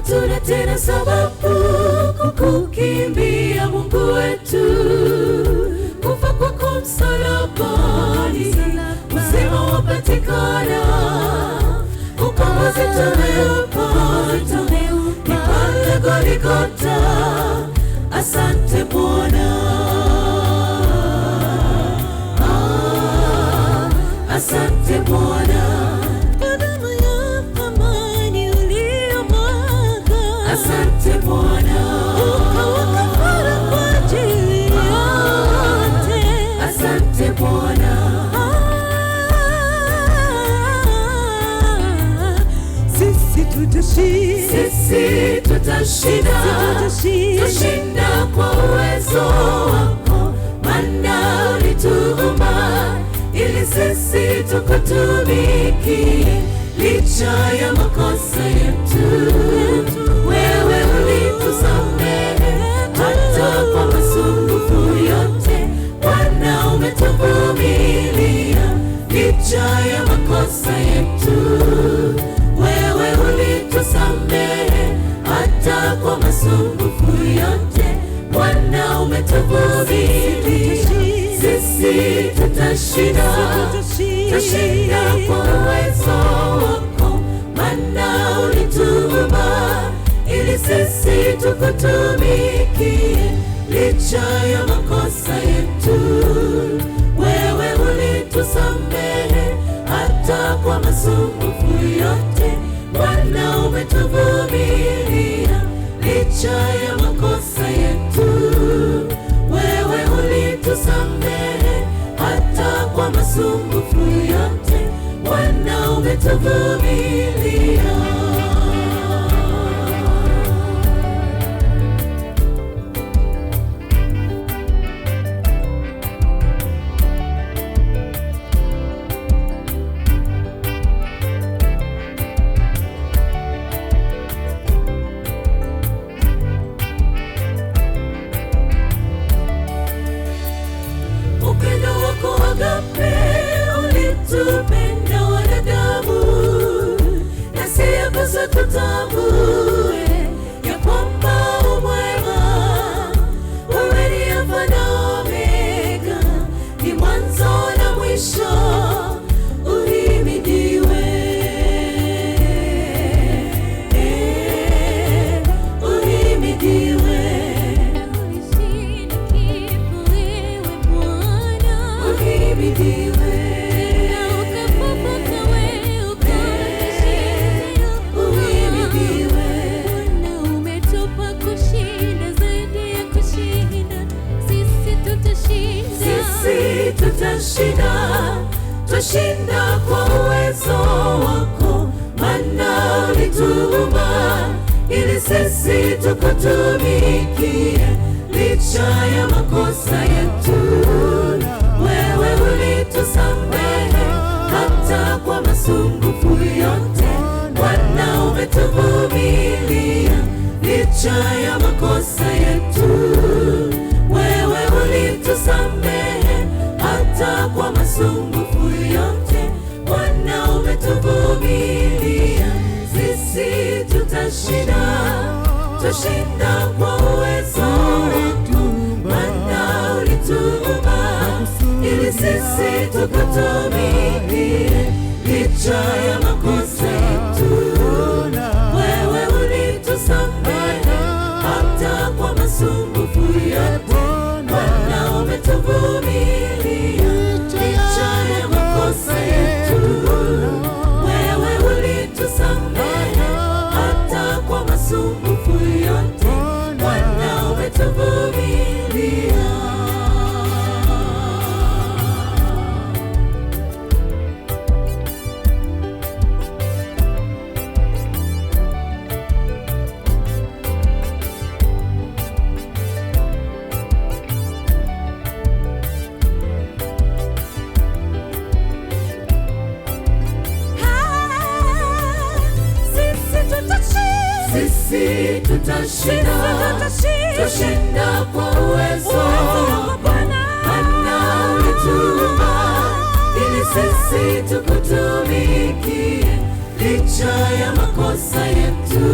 hatuna tena sababu kukukimbia Mungu wetu. Kufa kwako msalabani, uzima wapatikana, ukombozi tumeupata, ni pale Golgotha. Asante Bwana, asante Bwana, kwa damu ya thamani uliyomwaga. Asante Bwana, ukawa kafara kwa ajili yote. Asante Bwana, sisi tutashinda, tutashinda kwa uwezo wako, maana ulituumba ili sisi tukutumikie. Licha ya makosa yetu, wewe ulitusamehe, hata kwa masumbufu yote Bwana umetuvumilia. Licha ya makosa yetu, wewe ulitusamehe, hata kwa masumbufu yote Bwana umetuvumilia. Sisi tutashinda, tutashinda kwa uwezo wako, maana ulituumba ili sisi tukutumikie. Licha ya makosa yetu, wewe ulitusamehe, hata kwa masumbufu yote Bwana umetuvumilia. Licha ya makosa yetu, wewe ulitusamehe, hata kwa masumbufu yote Bwana umetuvumilia. Upendo wako agape ulitupenda wanadamu, nasi yapaswa tutambue ya kwamba umwema. Wewe ni Alfa na Omega, ni mwanzo na mwisho. Uhimidiwe, uhimidiwe. Tutashinda kwa uwezo wako, maana ulituumba ili sisi tukutumikie. Licha ya makosa yetu, wewe ulitusamehe, hata kwa masumbufu yote Bwana umetuvumilia. Licha ya makosa yetu, wewe ulitusamehe, hata kwa masumbufu yote Bwana umetuvumilia. Sisi tutashinda, tutashinda kwa uwezo wako, maana ulituumba ili sisi tukutumikie. Licha ya makosa yetu, wewe ulitusamehe, hata kwa masumbufu yote Bwana umetuvumilia. Licha ya makosa yetu, wewe ulitusamehe, hata kwa masumbufu yote Bwana umetuvumilia. Sisi tutashinda, tutashinda kwa uwezo wako, maana ulituumba ili sisi tukutumikie. Licha ya makosa yetu,